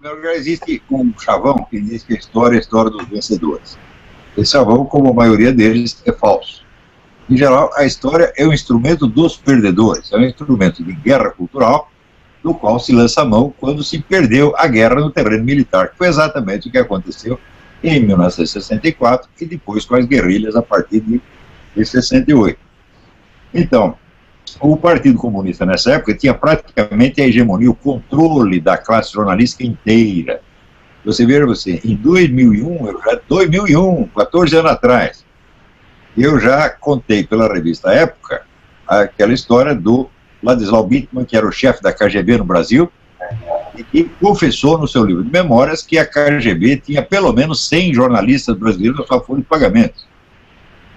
primeiro lugar, existe um chavão que diz que a história é a história dos vencedores. Esse chavão, como a maioria deles, é falso. Em geral, a história é um instrumento dos perdedores, é um instrumento de guerra cultural, do qual se lança a mão quando se perdeu a guerra no terreno militar, que foi exatamente o que aconteceu em 1964 e depois com as guerrilhas a partir de 68. Então, o Partido Comunista nessa época tinha praticamente a hegemonia, o controle da classe jornalística inteira. Você veja em 2001, 14 anos atrás, eu já contei pela revista Época aquela história do Ladislau Bittmann, que era o chefe da KGB no Brasil, e que confessou no seu livro de memórias que a KGB tinha pelo menos 100 jornalistas brasileiros na sua folha de pagamentos.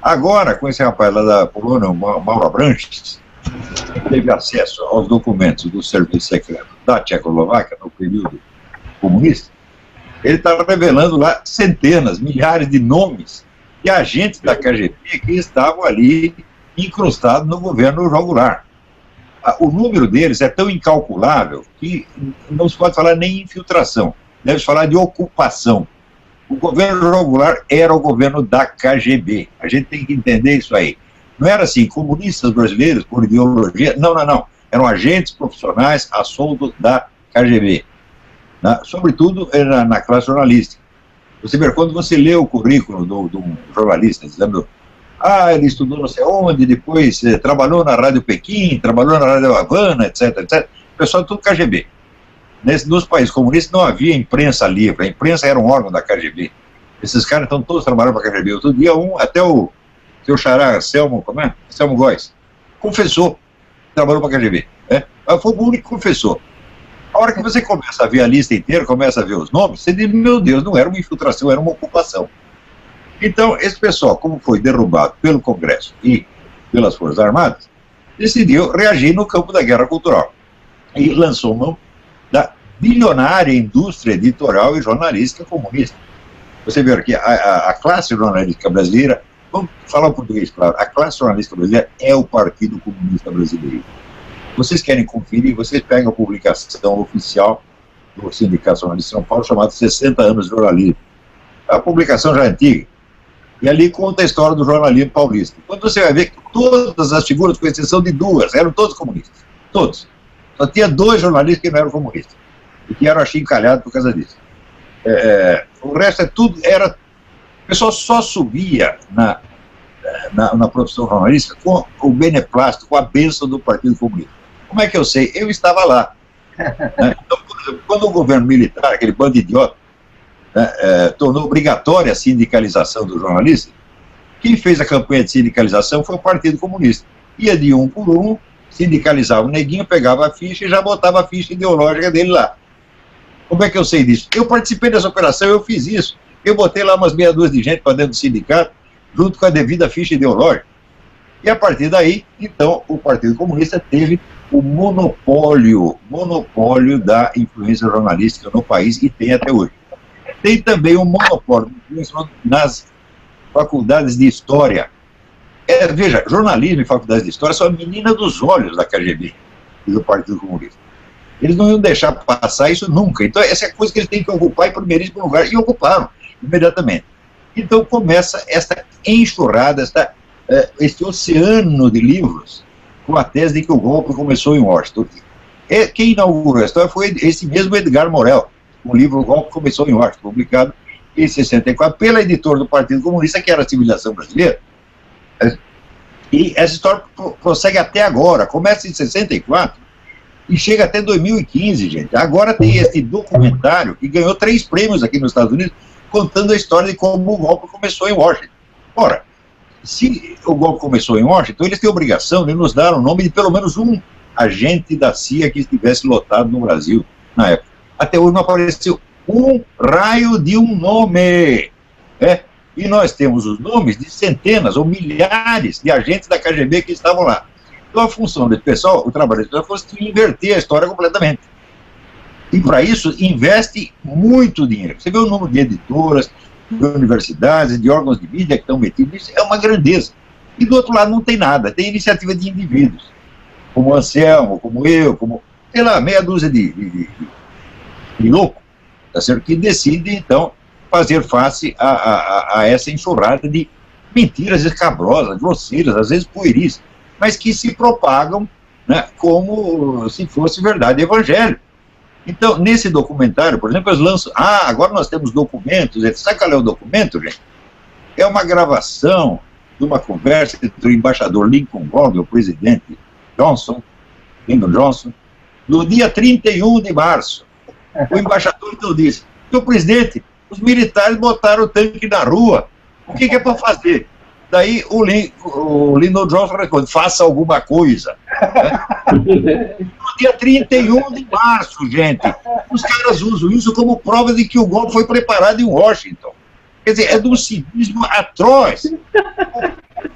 Agora, com esse rapaz lá da Polônia, o Mauro Abranches, teve acesso aos documentos do serviço secreto da Tchecoslováquia no período comunista, ele está revelando lá centenas, milhares de nomes de agentes da KGB que estavam ali incrustados no governo João Goulart. O número deles é tão incalculável que não se pode falar nem infiltração, deve-se falar de ocupação. O governo João Goulart era o governo da KGB, a gente tem que entender isso aí. Não era assim, comunistas brasileiros por ideologia, não, eram agentes profissionais a soldo da KGB, sobretudo na classe jornalística. Você vê, quando você lê o currículo do jornalista, dizendo, ele estudou não sei onde, depois trabalhou na Rádio Pequim, trabalhou na Rádio Havana, etc, o pessoal tudo KGB. Nos países comunistas não havia imprensa livre, a imprensa era um órgão da KGB. Esses caras estão todos trabalhando para a KGB. Outro dia até o seu xará, Selmo Góes, confessou que trabalhou para a KGB. Foi o único que confessou. A hora que você começa a ver a lista inteira, começa a ver os nomes, você diz, meu Deus, não era uma infiltração, era uma ocupação. Então, esse pessoal, como foi derrubado pelo Congresso e pelas Forças Armadas, decidiu reagir no campo da guerra cultural e lançou mão da bilionária indústria editorial e jornalística comunista. Você vê que a classe jornalística brasileira, vamos falar o português, claro, a classe jornalística brasileira é o Partido Comunista Brasileiro. Vocês querem conferir, vocês pegam a publicação oficial do Sindicato Jornalista de São Paulo, chamada 60 anos de jornalismo. A publicação já é antiga, e ali conta a história do jornalismo paulista. Quando você vai ver que todas as figuras, com exceção de duas, eram todos comunistas. Todos. Só tinha 2 jornalistas que não eram comunistas, e que eram achincalhados por causa disso. O resto tudo era... O pessoal só subia na profissão jornalística com o beneplácito, com a bênção do Partido Comunista. Como é que eu sei? Eu estava lá. Então, por exemplo, quando o governo militar, aquele bando de idiota, tornou obrigatória a sindicalização dos jornalistas, quem fez a campanha de sindicalização foi o Partido Comunista. Ia de um por um, sindicalizava o neguinho, pegava a ficha e já botava a ficha ideológica dele lá. Como é que eu sei disso? Eu participei dessa operação, eu fiz isso. Eu botei lá umas meia dúzia de gente para dentro do sindicato, junto com a devida ficha ideológica. E a partir daí, então, o Partido Comunista teve o monopólio da influência jornalística no país, e tem até hoje. Tem também um monopólio nas faculdades de História. Veja, jornalismo e faculdades de História são a menina dos olhos da KGB e do Partido Comunista. Eles não iam deixar passar isso nunca. Então, essa é a coisa que eles têm que ocupar em primeiríssimo lugar, e ocuparam imediatamente. Então, começa esta enxurrada, este oceano de livros, com a tese de que o golpe começou em Washington. Quem inaugurou a história foi esse mesmo Edgar Morel, o livro O Golpe Começou em Washington, publicado em 64, pela editora do Partido Comunista, que era a Civilização Brasileira. E essa história prossegue até agora, começa em 64 e chega até 2015, gente. Agora tem esse documentário que ganhou 3 prêmios aqui nos Estados Unidos, contando a história de como o golpe começou em Washington. Ora, se o golpe começou em Washington, eles têm a obrigação de nos dar o nome de pelo menos um agente da CIA que estivesse lotado no Brasil na época. Até hoje não apareceu um raio de um nome. E nós temos os nomes de centenas ou milhares de agentes da KGB que estavam lá. Então a função desse pessoal, o trabalho desse pessoal, foi inverter a história completamente. E para isso investe muito dinheiro. Você vê o número de editoras, de universidades, de órgãos de mídia que estão metidos nisso, é uma grandeza. E do outro lado não tem nada, tem iniciativa de indivíduos, como o Anselmo, como eu, como, sei lá, meia dúzia de louco, tá certo? Que decide, então, fazer face a essa enxurrada de mentiras escabrosas, grosseiras, às vezes pueris, mas que se propagam, né, como se fosse verdade evangélica. Então, nesse documentário, por exemplo, eles lançam, agora nós temos documentos, sabe qual é o documento, gente? É uma gravação de uma conversa entre o embaixador Lincoln Gordon e o presidente Lyndon Johnson, no dia 31 de março. O embaixador então disse: "Senhor presidente, os militares botaram o tanque na rua, o que é para fazer?" Daí o Lyndon Johnson responde: "Faça alguma coisa." No dia 31 de março, gente, os caras usam isso como prova de que o golpe foi preparado em Washington. Quer dizer, é de um cinismo atroz.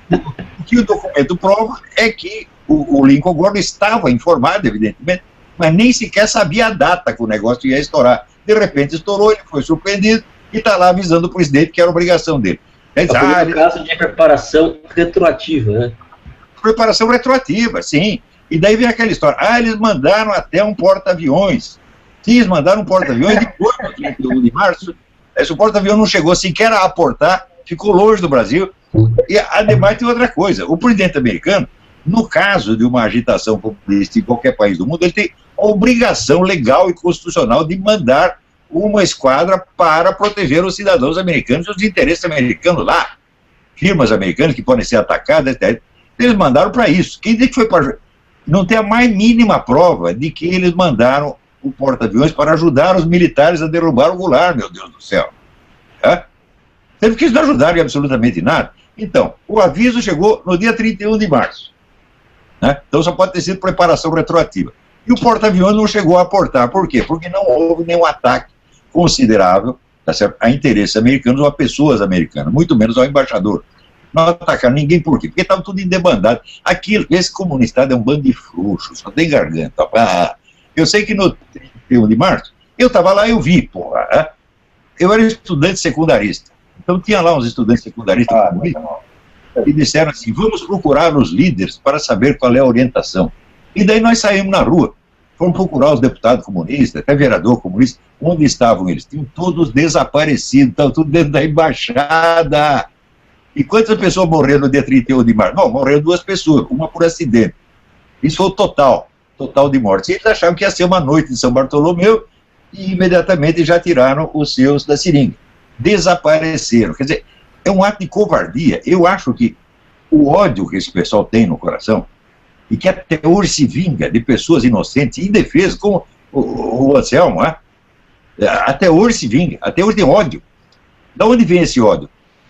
O que o documento prova é que o Lincoln Gordon estava informado, evidentemente, mas nem sequer sabia a data que o negócio ia estourar. De repente estourou, ele foi surpreendido e está lá avisando o presidente que era obrigação dele. É um caso de preparação retroativa, né? Preparação retroativa, sim. E daí vem aquela história. Eles mandaram até um porta-aviões. Sim, eles mandaram um porta-aviões depois do 31 de março. Esse porta-aviões não chegou sequer a aportar, ficou longe do Brasil. E, ademais, tem outra coisa. O presidente americano, no caso de uma agitação populista em qualquer país do mundo, ele tem a obrigação legal e constitucional de mandar uma esquadra para proteger os cidadãos americanos e os interesses americanos lá. Firmas americanas que podem ser atacadas, etc. Eles mandaram para isso. Quem diz que foi para... Não tem a mais mínima prova de que eles mandaram o porta-aviões para ajudar os militares a derrubar o Goulart, meu Deus do céu. Teve que eles não ajudaram em absolutamente nada. Então, o aviso chegou no dia 31 de março. Então só pode ter sido preparação retroativa. E o porta-aviões não chegou a aportar. Por quê? Porque não houve nenhum ataque considerável, tá certo, a interesses americanos ou a pessoas americanas, muito menos ao embaixador. Não atacaram ninguém. Por quê? Porque estava tudo endebandado. Esse comunistado é um bando de frouxos, só tem garganta. Eu sei que no 31 de março, eu estava lá e eu vi, porra. Eu era estudante secundarista. Então tinha lá uns estudantes secundaristas que disseram assim: vamos procurar os líderes para saber qual é a orientação. E daí nós saímos na rua, fomos procurar os deputados comunistas, até vereador comunista. Onde estavam eles? Tinham todos desaparecidos, estavam tudo dentro da embaixada. E quantas pessoas morreram no dia 31 de março? Não, morreram 2 pessoas, uma por acidente. Isso foi o total de mortes. E eles achavam que ia ser uma noite em São Bartolomeu e imediatamente já tiraram os seus da seringa. Desapareceram. Quer dizer, é um ato de covardia. Eu acho que o ódio que esse pessoal tem no coração, e que até hoje se vinga de pessoas inocentes, indefesas, como o Anselmo, até hoje se vinga, até hoje tem ódio. De onde vem esse ódio?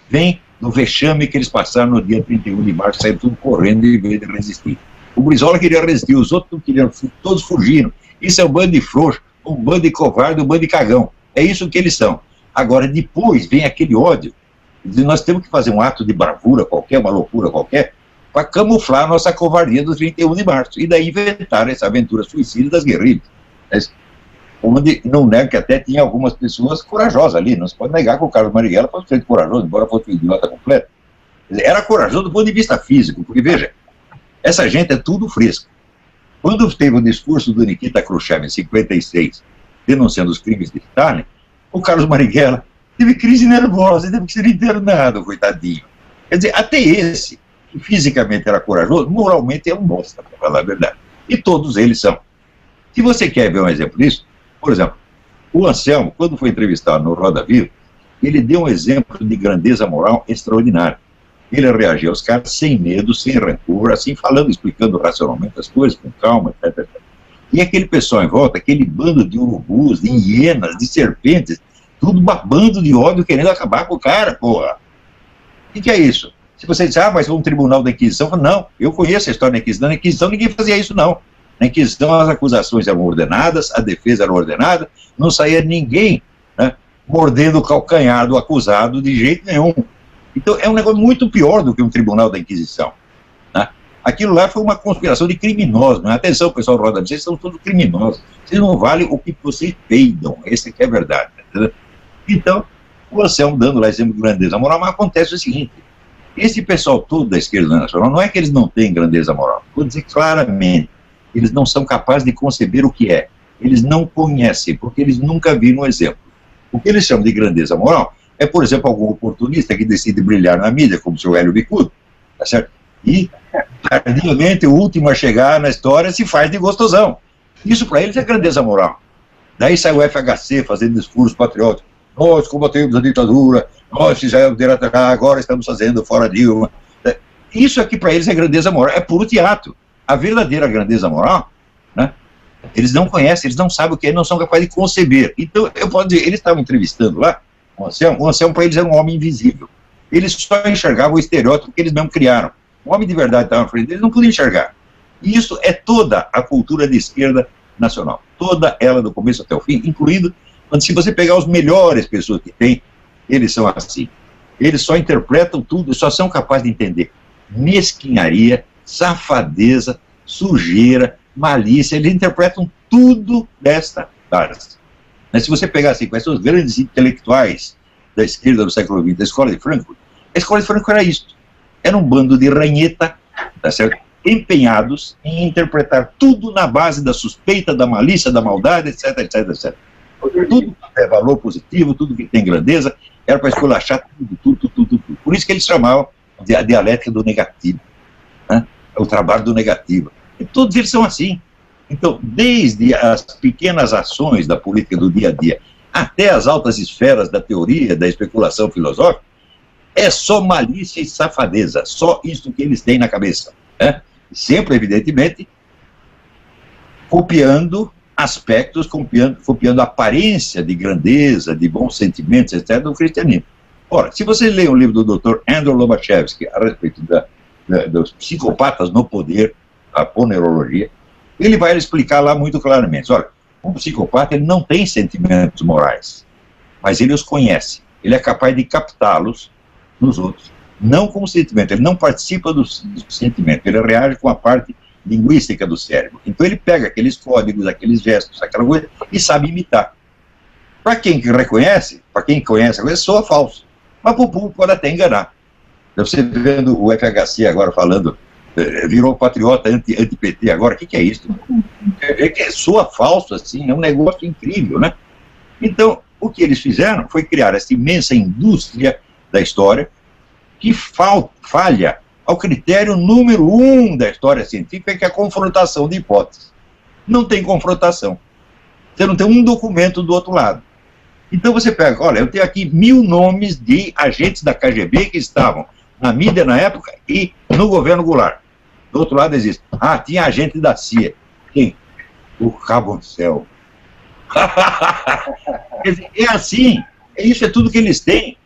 Vem do vexame que eles passaram no dia 31 de março, saíram tudo correndo em vez de resistir. O Brizola queria resistir, os outros não queriam, todos fugiram. Isso é um bando de frouxo, um bando de covarde, um bando de cagão. É isso que eles são. Agora, depois vem aquele ódio. Nós temos que fazer um ato de bravura qualquer, uma loucura qualquer, para camuflar a nossa covardia do 31 de março. E daí inventaram essa aventura suicida das guerrilhas. Onde, não nego que até tinha algumas pessoas corajosas ali. Não se pode negar que o Carlos Marighella fosse feito corajoso, embora fosse um idiota completo. Era corajoso do ponto de vista físico, porque, veja, essa gente é tudo fresco. Quando teve o discurso do Nikita Khrushchev em 56, denunciando os crimes de Stalin, o Carlos Marighella teve crise nervosa e teve que ser internado, coitadinho. Quer dizer, até esse, que fisicamente era corajoso, moralmente é um bosta, para falar a verdade. E todos eles são. Se você quer ver um exemplo disso, por exemplo, o Anselmo, quando foi entrevistado no Roda Viva, ele deu um exemplo de grandeza moral extraordinário. Ele reagia aos caras sem medo, sem rancor, assim, falando, explicando racionalmente as coisas, com calma, etc. E aquele pessoal em volta, aquele bando de urubus, de hienas, de serpentes, tudo babando de ódio, querendo acabar com o cara, porra. O que é isso? Se você diz, mas foi um tribunal da Inquisição, eu falo, não, eu conheço a história da Inquisição. Na Inquisição ninguém fazia isso, não. Na Inquisição as acusações eram ordenadas, a defesa era ordenada, não saía ninguém, né, mordendo o calcanhar do acusado de jeito nenhum. Então é um negócio muito pior do que um tribunal da Inquisição. Né? Aquilo lá foi uma conspiração de criminosos. Né? Atenção, pessoal, Roda, vocês são todos criminosos. Vocês não valem o que vocês peidam. Essa que é a verdade. Né? Então, o Anselmo dando lá exemplo de grandeza moral, mas acontece o seguinte: esse pessoal todo da esquerda nacional, não é que eles não têm grandeza moral. Vou dizer claramente, eles não são capazes de conceber o que é. Eles não conhecem, porque eles nunca viram um exemplo. O que eles chamam de grandeza moral é, por exemplo, algum oportunista que decide brilhar na mídia, como o seu Hélio Bicudo, tá certo? E, tardiamente, o último a chegar na história se faz de gostosão. Isso para eles é grandeza moral. Daí sai o FHC fazendo discurso patriótico. Nós combatemos a ditadura, nós fizemos direto cá, agora estamos fazendo fora Dilma. Isso aqui para eles é grandeza moral, é puro teatro. A verdadeira grandeza moral, né, eles não conhecem, eles não sabem o que é, não são capazes de conceber. Então, eu posso dizer, eles estavam entrevistando lá, o Anselmo para eles era um homem invisível. Eles só enxergavam o estereótipo que eles mesmos criaram. O homem de verdade estava na frente deles, não podia enxergar. E isso é toda a cultura de esquerda nacional. Toda ela, do começo até o fim, incluindo, se você pegar os melhores pessoas que tem, eles são assim. Eles só interpretam tudo, só são capazes de entender mesquinharia, safadeza, sujeira, malícia. Eles interpretam tudo desta farsa. Mas se você pegar assim, quais são os grandes intelectuais da esquerda do século XX, da Escola de Frankfurt, a Escola de Frankfurt era isso. Era um bando de ranheta, tá certo? Empenhados em interpretar tudo na base da suspeita, da malícia, da maldade, etc, etc, etc. Tudo que é valor positivo, tudo que tem grandeza, era para esculachar tudo. Por isso que eles chamavam de a dialética do negativo, né? É o trabalho do negativo. E todos eles são assim. Então, desde as pequenas ações da política do dia a dia, até as altas esferas da teoria, da especulação filosófica, é só malícia e safadeza, só isso que eles têm na cabeça, né? Sempre, evidentemente, copiando aspectos, copiando a aparência de grandeza, de bons sentimentos, etc., do cristianismo. Ora, se você lê um livro do Dr. Andrew Lobachevsky a respeito dos psicopatas no poder, a ponerologia, ele vai explicar lá muito claramente. Olha, um psicopata ele não tem sentimentos morais, mas ele os conhece. Ele é capaz de captá-los nos outros, não como sentimento. Ele não participa do sentimento, ele reage com a parte linguística do cérebro. Então ele pega aqueles códigos, aqueles gestos, aquela coisa, e sabe imitar. Para quem reconhece, para quem conhece a coisa, soa falso. Mas para o público pode até enganar. Você vendo o FHC agora falando, virou patriota anti-PT agora, o que é isso? É que soa falso, assim, é um negócio incrível, né? Então, o que eles fizeram foi criar essa imensa indústria da história que falha ao critério número 1 da história científica, que é a confrontação de hipóteses. Não tem confrontação. Você não tem um documento do outro lado. Então você pega, olha, eu tenho aqui 1000 nomes de agentes da KGB que estavam na mídia na época e no governo Goulart. Do outro lado existe. Ah, tinha agente da CIA. Quem? O Cabocel. É assim. Isso é tudo que eles têm.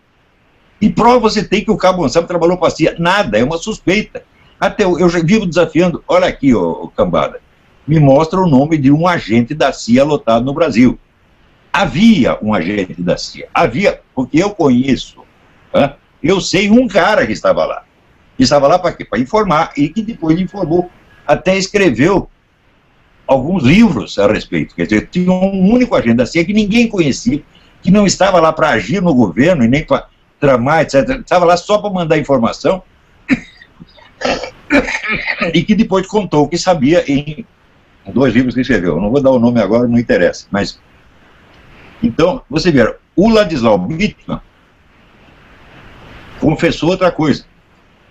E prova você tem que o Cabo Gonçalves trabalhou para a CIA. Nada, é uma suspeita. Até eu já vivo desafiando, olha aqui, ô cambada, me mostra o nome de um agente da CIA lotado no Brasil. Havia um agente da CIA, havia, porque eu conheço, né? Eu sei um cara que estava lá. E estava lá para quê? Para informar, e que depois informou, até escreveu alguns livros a respeito. Quer dizer, tinha um único agente da CIA que ninguém conhecia, que não estava lá para agir no governo e nem para tramar, etc. Estava lá só para mandar informação e que depois contou o que sabia em 2 livros que escreveu. Eu não vou dar o nome agora, não interessa. Mas, então, você vê, o Ladislau Bittmann confessou outra coisa.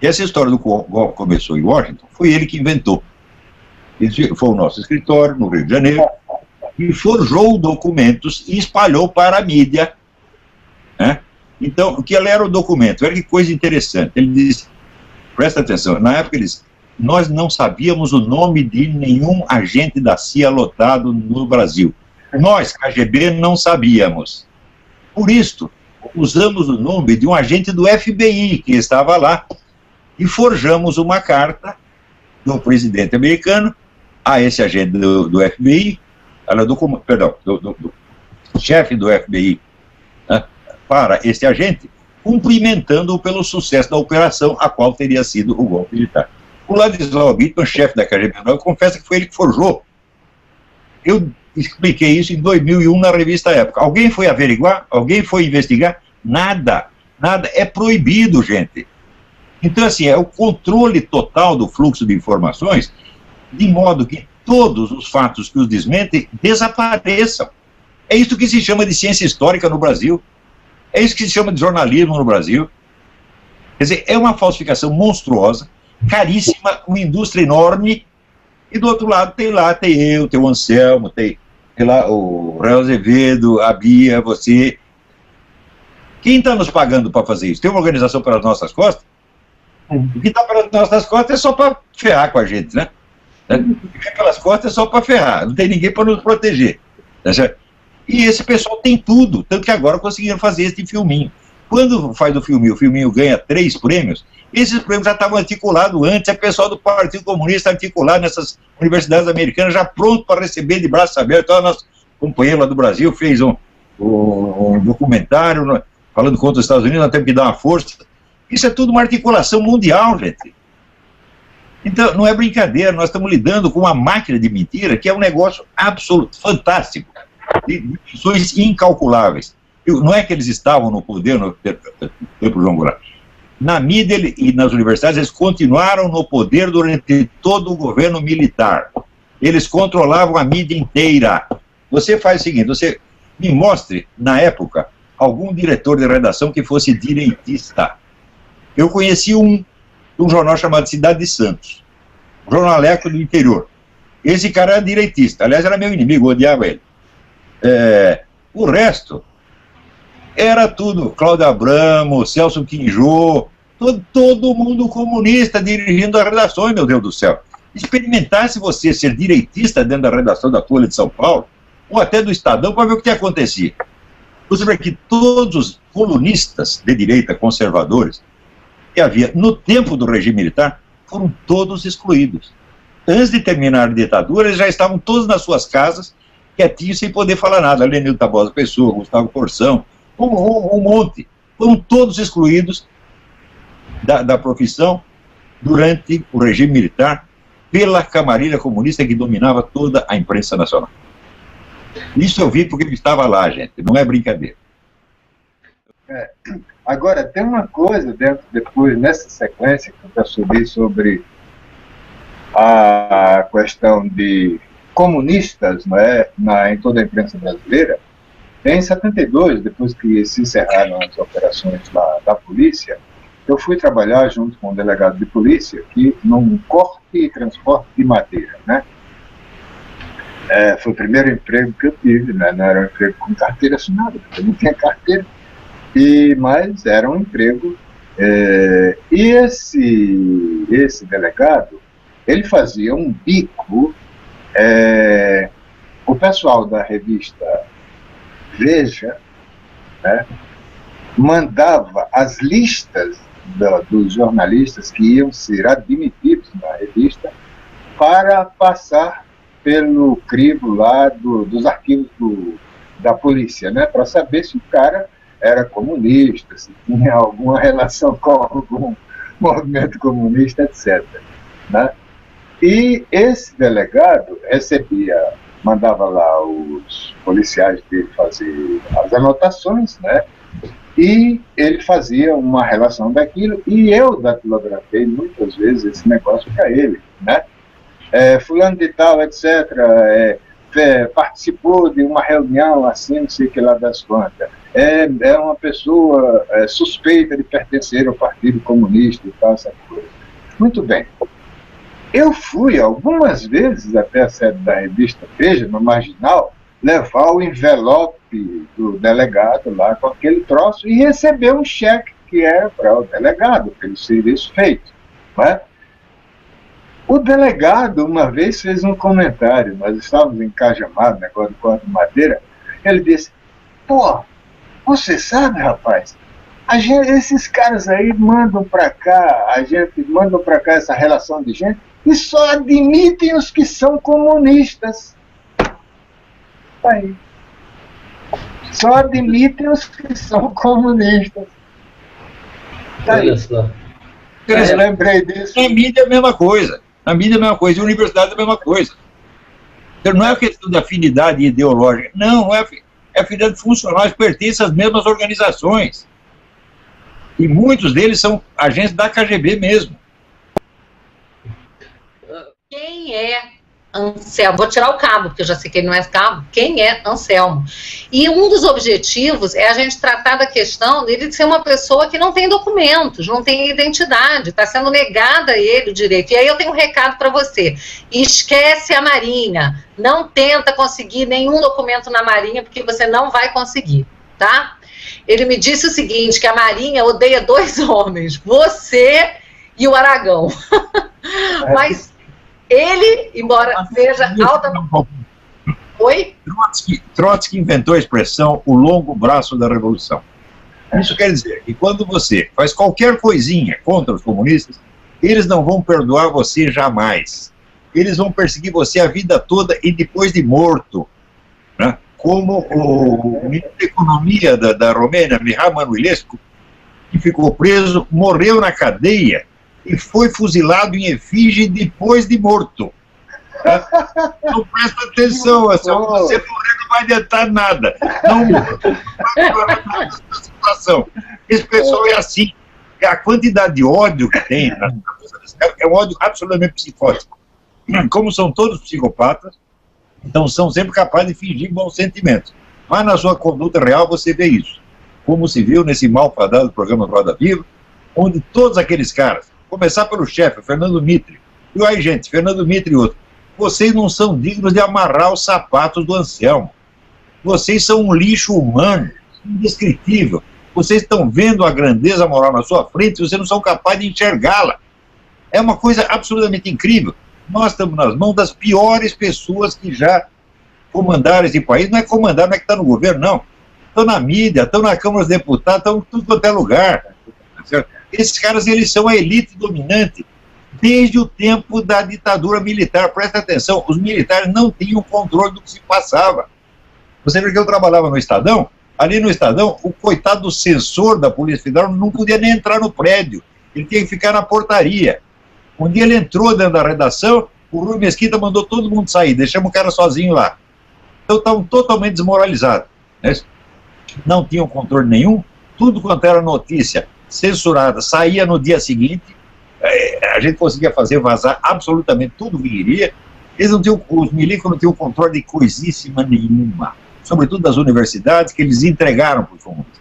Essa história do golpe começou em Washington, foi ele que inventou. Ele foi o nosso escritório, no Rio de Janeiro, e forjou documentos e espalhou para a mídia, né? Então, o que era o documento? Olha que coisa interessante. Ele disse, presta atenção, na época ele disse, nós não sabíamos o nome de nenhum agente da CIA lotado no Brasil. Nós, KGB, não sabíamos. Por isso, usamos o nome de um agente do FBI que estava lá e forjamos uma carta do presidente americano a esse agente do FBI, do chefe do FBI, né, para esse agente, cumprimentando-o pelo sucesso da operação, a qual teria sido o golpe militar. O Ladislau Bittmann, chefe da KGB, confessa que foi ele que forjou. Eu expliquei isso em 2001 na revista Época. Alguém foi averiguar? Alguém foi investigar? Nada. Nada. É proibido, gente. Então, assim, é o controle total do fluxo de informações, de modo que todos os fatos que os desmentem desapareçam. É isso que se chama de ciência histórica no Brasil. É isso que se chama de jornalismo no Brasil. Quer dizer, é uma falsificação monstruosa, caríssima, uma indústria enorme, e do outro lado tem eu, tem o Anselmo, tem lá o Raul Azevedo, a Bia, você. Quem está nos pagando para fazer isso? Tem uma organização pelas nossas costas? O que está pelas nossas costas é só para ferrar com a gente, né? O que vem pelas costas é só para ferrar, não tem ninguém para nos proteger. Tá certo? E esse pessoal tem tudo, tanto que agora conseguiram fazer esse filminho. Quando faz o filminho ganha 3 prêmios, esses prêmios já estavam articulados antes, é pessoal do Partido Comunista articulado nessas universidades americanas, já pronto para receber de braços abertos. Então, nosso companheiro lá do Brasil fez um documentário falando contra os Estados Unidos, nós temos que dar uma força. Isso é tudo uma articulação mundial, gente. Então, não é brincadeira, nós estamos lidando com uma máquina de mentira que é um negócio absoluto, fantástico, de dimensões incalculáveis. Não é que eles estavam no poder no tempo João Goulart. Na mídia e nas universidades, eles continuaram no poder durante todo o governo militar. Eles controlavam a mídia inteira. Você faz o seguinte, você me mostre, na época, algum diretor de redação que fosse direitista. Eu conheci um jornal chamado Cidade de Santos, um jornaleco do interior. Esse cara era direitista, aliás, era meu inimigo, eu odiava ele. O resto era tudo, Cláudio Abramo, Celso Quinjô, todo mundo comunista dirigindo as redações, meu Deus do céu. Experimentasse você ser direitista dentro da redação da Folha de São Paulo, ou até do Estadão, para ver o que acontecia. Você vê que todos os colunistas de direita, conservadores, que havia no tempo do regime militar, foram todos excluídos. Antes de terminar a ditadura, eles já estavam todos nas suas casas, quietinhos, sem poder falar nada. Lenildo Tabosa Pessoa, Gustavo Corsão, um monte. Foram todos excluídos da profissão durante o regime militar pela camarilha comunista que dominava toda a imprensa nacional. Isso eu vi porque eu estava lá, gente, não é brincadeira. Agora, tem uma coisa depois, nessa sequência que o professor disse sobre a questão de comunistas, não é, em toda a imprensa brasileira. Em 72, depois que se encerraram as operações da polícia, eu fui trabalhar junto com um delegado de polícia aqui num corte e transporte de madeira, né? Foi o primeiro emprego que eu tive, né? Não era um emprego com carteira assinada, porque eu não tinha carteira, mas era um emprego. E esse delegado, ele fazia um bico. O pessoal da revista Veja, né, mandava as listas dos jornalistas que iam ser admitidos na revista para passar pelo crivo lá dos arquivos da polícia, né, para saber se o cara era comunista, se tinha alguma relação com algum movimento comunista, etc. Né? E esse delegado mandava lá os policiais dele fazer as anotações, né? E ele fazia uma relação daquilo, e eu datilografei muitas vezes esse negócio para ele, né? Fulano de tal, etc., participou de uma reunião assim, não sei o que lá das quantas. É uma pessoa suspeita de pertencer ao Partido Comunista e tal, essa coisa. Muito bem. Eu fui algumas vezes até a sede da revista Veja, no Marginal, levar o envelope do delegado lá com aquele troço e receber um cheque que era para o delegado, pelo serviço feito. Né? O delegado, uma vez, fez um comentário, nós estávamos em Cajamar, negócio do corte de madeira, ele disse, pô, você sabe, rapaz, esses caras aí mandam para cá, mandam para cá essa relação de gente, e só admitem os que são comunistas. Aí. Só admitem os que são comunistas. Olha só. Eu lembrei disso. Na mídia é a mesma coisa. Na mídia é a mesma coisa. E a universidade é a mesma coisa. Então, não é questão de afinidade ideológica. Não é afinidade funcional. Eles pertencem às mesmas organizações. E muitos deles são agentes da KGB mesmo. Quem é Anselmo, vou tirar o cabo, porque eu já sei que ele não é cabo, quem é Anselmo? E um dos objetivos é a gente tratar da questão dele de ser uma pessoa que não tem documentos, não tem identidade, está sendo negada a ele o direito. E aí eu tenho um recado para você, esquece a Marinha, não tenta conseguir nenhum documento na Marinha, porque você não vai conseguir, tá? Ele me disse o seguinte, que a Marinha odeia 2 homens, você e o Aragão. Mas ele, embora seja altamente... Oi? Trotsky inventou a expressão o longo braço da revolução. Isso quer dizer que quando você faz qualquer coisinha contra os comunistas, eles não vão perdoar você jamais. Eles vão perseguir você a vida toda e depois de morto. Né? Como o ministro da Economia da Romênia, Mihai Manuilescu, que ficou preso, morreu na cadeia e foi fuzilado em efígie depois de morto. Então presta atenção, você morrer não vai adiantar nada. Não vai essa situação. Esse pessoal é assim. A quantidade de ódio que tem na cabeça desse cara é um ódio absolutamente psicótico. Como são todos psicopatas, então são sempre capazes de fingir bons sentimentos. Mas na sua conduta real você vê isso. Como se viu nesse malfadado programa Roda Viva, onde todos aqueles caras, começar pelo chefe, Fernando Mitre, e aí, gente, Fernando Mitre e outro, vocês não são dignos de amarrar os sapatos do Anselmo. Vocês são um lixo humano, indescritível. Vocês estão vendo a grandeza moral na sua frente e vocês não são capazes de enxergá-la. É uma coisa absolutamente incrível. Nós estamos nas mãos das piores pessoas que já comandaram esse país. Não é comandar, não é que está no governo, não. Estão na mídia, estão na Câmara dos Deputados, estão em tudo quanto é lugar. Certo? Esses caras, eles são a elite dominante desde o tempo da ditadura militar. Presta atenção, os militares não tinham controle do que se passava. Você vê que eu trabalhava no Estadão, ali no Estadão, o coitado do censor da Polícia Federal não podia nem entrar no prédio, ele tinha que ficar na portaria. Um dia ele entrou dentro da redação, o Rui Mesquita mandou todo mundo sair, deixamos o cara sozinho lá. Então estavam totalmente desmoralizados, né? Não tinham controle nenhum, tudo quanto era notícia censurada saía no dia seguinte, a gente conseguia fazer vazar absolutamente tudo que queria. Eles não tinham, os milicos não tinham controle de coisíssima nenhuma, sobretudo das universidades, que eles entregaram para os comunistas.